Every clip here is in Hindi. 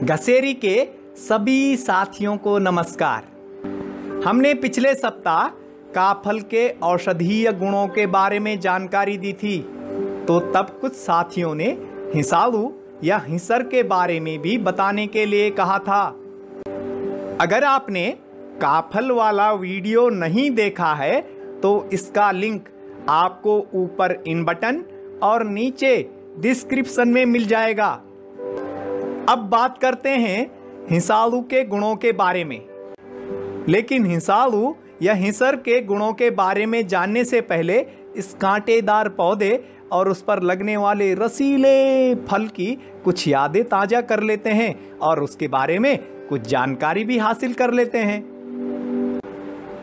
घसेरी के सभी साथियों को नमस्कार। हमने पिछले सप्ताह काफल के औषधीय गुणों के बारे में जानकारी दी थी, तो तब कुछ साथियों ने हिसालू या हिसर के बारे में भी बताने के लिए कहा था। अगर आपने काफल वाला वीडियो नहीं देखा है तो इसका लिंक आपको ऊपर इन बटन और नीचे डिस्क्रिप्शन में मिल जाएगा। अब बात करते हैं हिसालू के गुणों के बारे में। लेकिन हिसालू या हिसर के गुणों के बारे में जानने से पहले इस कांटेदार पौधे और उस पर लगने वाले रसीले फल की कुछ यादें ताजा कर लेते हैं और उसके बारे में कुछ जानकारी भी हासिल कर लेते हैं।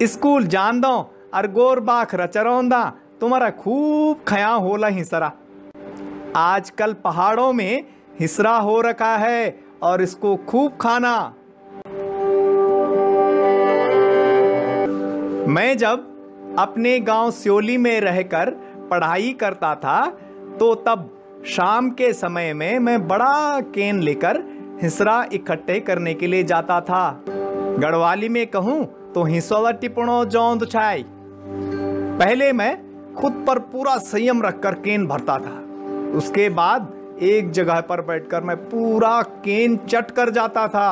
स्कूल जान दो और गोर बाख रचरौंदा तुम्हारा खूब खया होला हिसरा। आजकल पहाड़ों में हिसरा हो रखा है और इसको खूब खाना। मैं जब अपने गांव स्योली में रहकर पढ़ाई करता था तो तब शाम के समय में मैं बड़ा केन लेकर हिसरा इकट्ठे करने के लिए जाता था। गढ़वाली में कहूं तो हिसोला टिपणो जौंद छाई। पहले मैं खुद पर पूरा संयम रखकर केन भरता था। उसके बाद एक जगह पर बैठकर मैं पूरा केन चट कर जाता था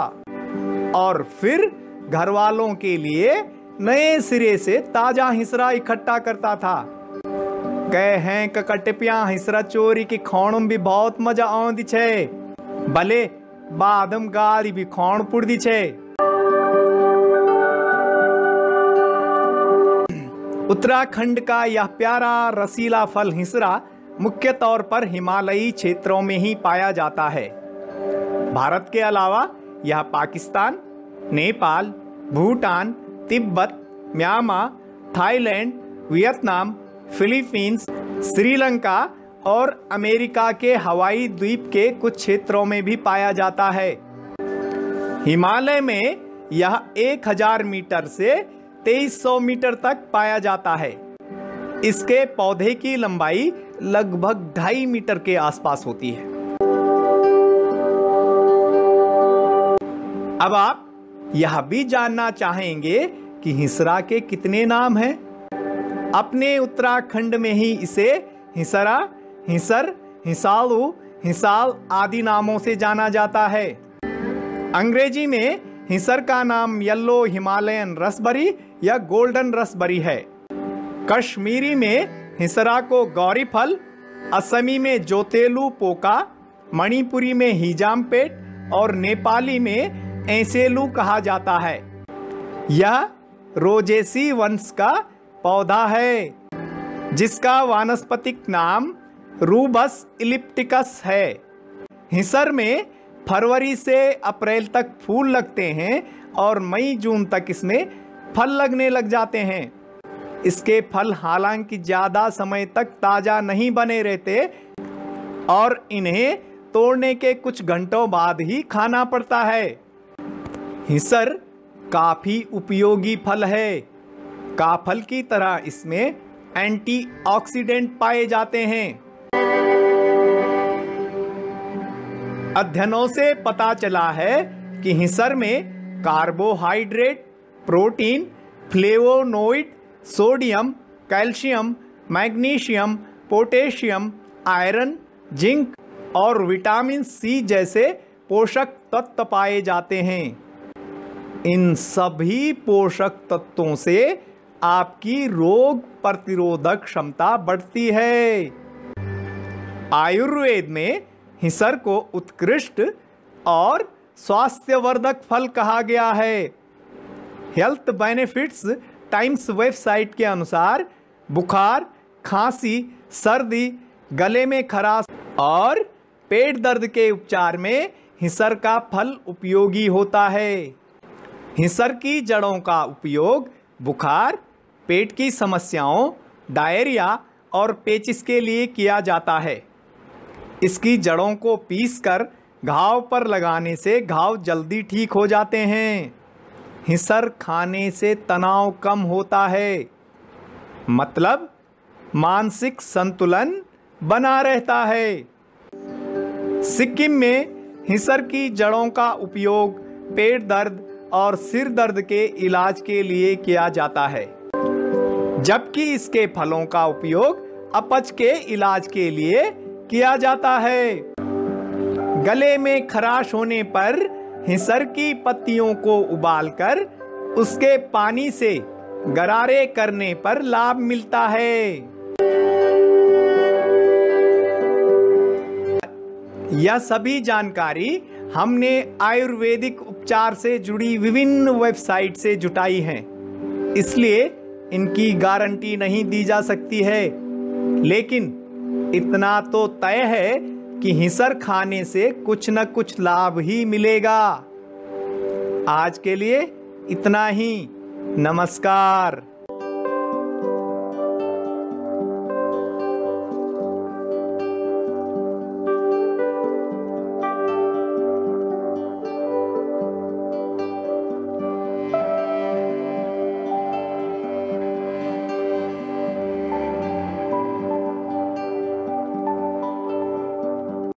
और फिर घर वालों के लिए नए सिरे से ताजा हिसरा इकट्ठा करता था। कहे हैं ककटिपिया हिसरा चोरी की खाणुम भी बहुत मजा आंदी छे, भले बादम गाली भी खाण पुड़दी छे। उत्तराखंड का यह प्यारा रसीला फल हिसरा मुख्य तौर पर हिमालयी क्षेत्रों में ही पाया जाता है। भारत के अलावा यह Pakistan, Nepal, Bhutan, Tibet, Myanmar, Thailand, Vietnam, Philippines, Sri Lanka और अमेरिका के हवाई द्वीप के कुछ क्षेत्रों में भी पाया जाता है। हिमालय में यह 1000 मीटर से 2300 मीटर तक पाया जाता है। इसके पौधे की लंबाई लगभग 2.5 मीटर के आसपास होती है। अब आप यह भी जानना चाहेंगे कि हिसरा के कितने नाम हैं? अपने उत्तराखंड में ही इसे हिसरा, हिसर, हिसालू, हिसाल आदि नामों से जाना जाता है। अंग्रेजी में हिसर का नाम येलो हिमालयन रसबरी या गोल्डन रसबरी है। कश्मीरी में हिसरा को गौरी फल, असमी में जोतेलू पोका, मणिपुरी में हिजामपेट और नेपाली में ऐसेलू कहा जाता है। यह रोजेसी वंश का पौधा है जिसका वानस्पतिक नाम रूबस इलिप्टिकस है। हिसर में फरवरी से अप्रैल तक फूल लगते हैं और मई जून तक इसमें फल लगने लग जाते हैं। इसके फल हालांकि ज़्यादा समय तक ताज़ा नहीं बने रहते और इन्हें तोड़ने के कुछ घंटों बाद ही खाना पड़ता है। हिसर काफ़ी उपयोगी फल है। काफल की तरह इसमें एंटीऑक्सीडेंट पाए जाते हैं। अध्ययनों से पता चला है कि हिसर में carbohydrate, protein, flavonoid, sodium, calcium, magnesium, potassium, iron, zinc और विटामिन सी जैसे पोषक तत्व पाए जाते हैं। इन सभी पोषक तत्वों से आपकी रोग प्रतिरोधक क्षमता बढ़ती है। आयुर्वेद में हिसर को उत्कृष्ट और स्वास्थ्यवर्धक फल कहा गया है। हेल्थ बेनिफिट्स टाइम्स वेबसाइट के अनुसार बुखार, खांसी, सर्दी, गले में खराश और पेट दर्द के उपचार में हिसर का फल उपयोगी होता है। हिसर की जड़ों का उपयोग बुखार, पेट की समस्याओं, डायरिया और पेचिस के लिए किया जाता है। इसकी जड़ों को पीसकर घाव पर लगाने से घाव जल्दी ठीक हो जाते हैं। हिसर खाने से तनाव कम होता है, मतलब मानसिक संतुलन बना रहता है। सिक्किम में हिसर की जड़ों का उपयोग पेट दर्द और सिर दर्द के इलाज के लिए किया जाता है, जबकि इसके फलों का उपयोग अपच के इलाज के लिए किया जाता है। गले में खराश होने पर हिसर की पत्तियों को उबालकर उसके पानी से गरारे करने पर लाभ मिलता है। यह सभी जानकारी हमने आयुर्वेदिक उपचार से जुड़ी विभिन्न वेबसाइट से जुटाई है, इसलिए इनकी गारंटी नहीं दी जा सकती है, लेकिन इतना तो तय है कि हिसर खाने से कुछ न कुछ लाभ ही मिलेगा। आज के लिए इतना ही। नमस्कार।